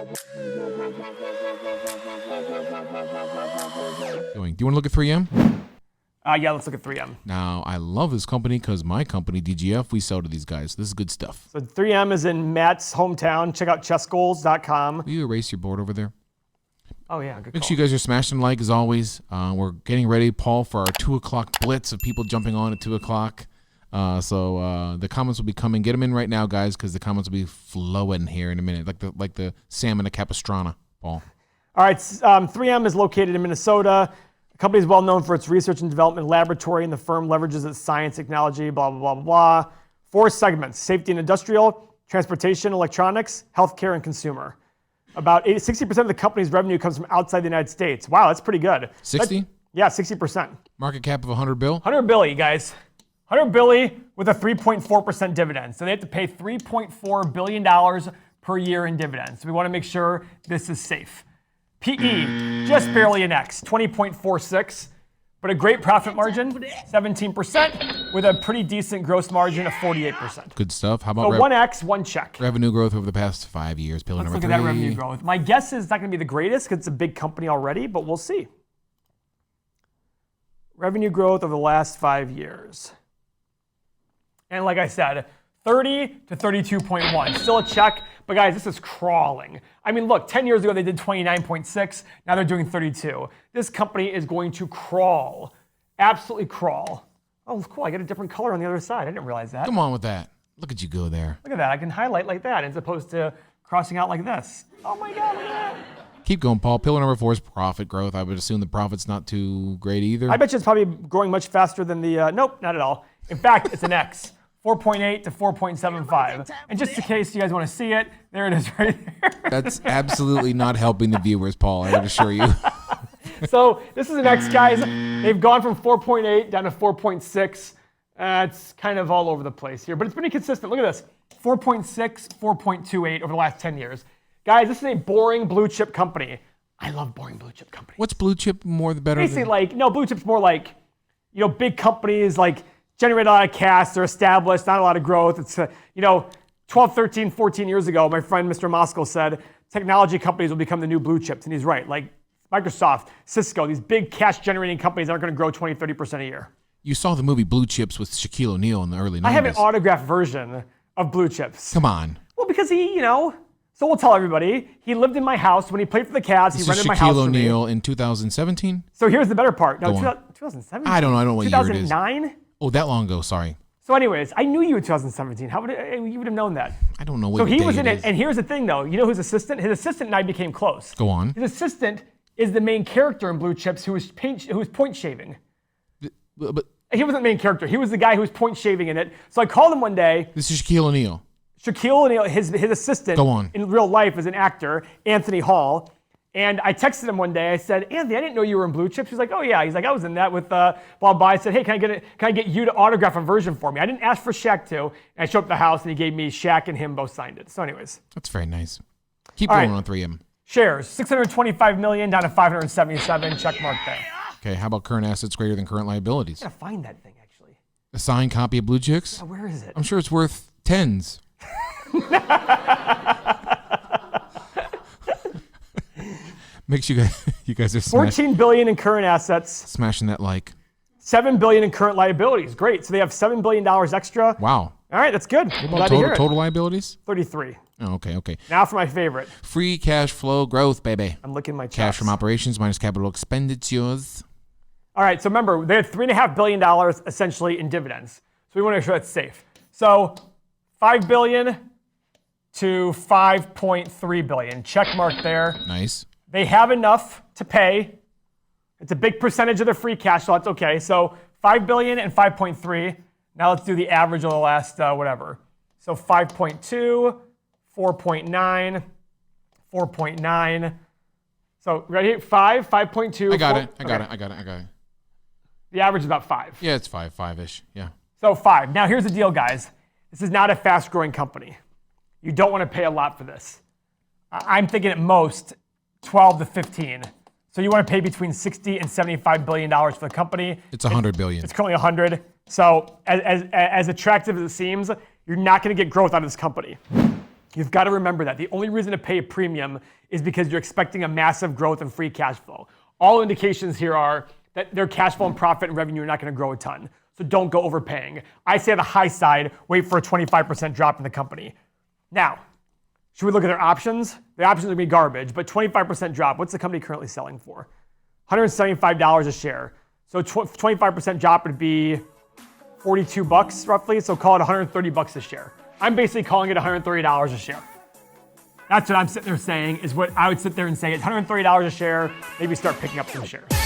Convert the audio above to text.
Do you want to look at 3M? Yeah, let's look at 3M. Now, I love this company because my company, DGF, we sell to these guys. This is good stuff. So 3M is in Matt's hometown. Check out chessgoals.com. Will you erase your board over there? Oh, yeah, good Make call. sure you guys are smashing like as always. We're getting ready, Paul, for our 2 o'clock blitz of people jumping on at 2 o'clock. So the comments will be coming. Get them in right now, guys, because the comments will be flowing here in a minute, like the salmon at Capistrano, Paul. All right, 3M is located in Minnesota. The company is well known for its research and development laboratory, and the firm leverages its science, technology, blah, blah, blah, blah. 4 segments: safety and industrial, transportation, electronics, healthcare, and consumer. About 60% of the company's revenue comes from outside the United States. Wow, that's pretty good. 60? Yeah, 60%. Market cap of 100 bill? 100 billy, guys. 100 billy with a 3.4% dividend. So they have to pay $3.4 billion per year in dividends. So we want to make sure this is safe. PE, just barely an X, 20.46, but a great profit margin, 17%, with a pretty decent gross margin of 48%. Good stuff. How about So 1X, 1 check. revenue growth over the past 5 years? Pillar Let's number look at 3. that revenue growth. My guess is it's not going to be the greatest because it's a big company already, but we'll see. Revenue growth over the last 5 years. And like I said, 30 to 32.1. Still a check, but guys, this is crawling. I mean, look, 10 years ago they did 29.6. Now they're doing 32. This company is going to crawl. Absolutely crawl. Oh, cool. I got a different color on the other side. I didn't realize that. Come on with that. Look at you go there. Look at that. I can highlight like that as opposed to crossing out like this. Oh my God, look at that. Keep going, Paul. Pillar number 4 is profit growth. I would assume the profit's not too great either. I bet you it's probably growing much faster than the, nope, not at all. In fact, it's an X. 4.8 to 4.75. And just in case you guys want to see it, there it is right there. That's absolutely not helping the viewers, Paul, I would assure you. So this is an X, guys. They've gone from 4.8 down to 4.6. It's kind of all over the place here, but it's pretty consistent. Look at this, 4.6, 4.28 over the last 10 years. Guys, this is a boring blue chip company. I love boring blue chip companies. What's blue chip more the better? Basically, blue chip's more like, big companies generate a lot of cash, they're established, not a lot of growth. It's, 12, 13, 14 years ago, my friend Mr. Moskal said, technology companies will become the new blue chips, and he's right. Like Microsoft, Cisco, these big cash-generating companies aren't going to grow 20, 30% a year. You saw the movie Blue Chips with Shaquille O'Neal in the early 90s. I have an autographed version of blue chips. Come on. Well, because he, so we'll tell everybody, he lived in my house. When he played for the Cavs, he rented my house Shaquille for me. O'Neal in 2017? So here's the better part. No, 2017? I don't know what year it is. 2009? Oh, that long ago, sorry. So anyways, I knew you in 2017. How would you would have known that? I don't know what So he was in it it, and here's the thing though. You know his assistant? His assistant and I became close. Go on. His assistant is the main character in Blue Chips who was point shaving. But He wasn't the main character. He was the guy who was point shaving in it. So I called him one day. this is Shaquille O'Neal. Shaquille O'Neal, his assistant Go on. in real life is an actor, Anthony Hall. And I texted him one day. I said, Anthony, I didn't know you were in Blue Chips. He's like, oh yeah. He's like, I was in that with blah blah. I said, hey, can I get you to autograph a version for me? I didn't ask for Shaq to. And I showed up at the house and he gave me Shaq and him both signed it. So anyways. That's very nice. Keep All going right. on 3M. Shares, 625 million down to 577. Check mark there. Okay, how about current assets greater than current liabilities? I gotta find that thing actually. A signed copy of Blue Chicks? Oh, where is it? I'm sure it's worth tens. Make sure you guys are 14 billion in current assets, smashing that like. 7 billion in current liabilities. Great. So they have $7 billion extra. Wow. All right, that's good. What Glad about to hear it. total liabilities? 33. Oh, okay. Now for my favorite. Free cash flow growth, baby. I'm licking my chops. Cash from operations minus capital expenditures. All right, so remember, they had $3.5 billion essentially in dividends. So we want to make sure that's safe. So 5 billion to 5.3 billion. Check mark there. Nice. They have enough to pay. It's a big percentage of their free cash, so that's okay. So 5 billion and 5.3. Now let's do the average of the last whatever. So 5.2, 4.9, 4.9. So ready? 5.2. I got it. The average is about 5. Yeah, it's 5-ish. Yeah. So 5. Now here's the deal, guys. This is not a fast-growing company. You don't want to pay a lot for this. I'm thinking at most 12 to 15. So you want to pay between 60 and 75 billion dollars for the company. It's 100 billion. It's currently 100. So as attractive as it seems, you're not going to get growth out of this company. You've got to remember that. The only reason to pay a premium is because you're expecting a massive growth in free cash flow. All indications here are that their cash flow and profit and revenue are not going to grow a ton. So don't go overpaying. I say on the high side, wait for a 25% drop in the company. Now, should we look at their options? The options are going to be garbage, but 25% drop. What's the company currently selling for? $175 a share. So 25% drop would be 42 bucks roughly. So call it 130 bucks a share. I'm basically calling it $130 a share. That's what I'm sitting there saying is what I would sit there and say. It's $130 a share. Maybe start picking up some shares.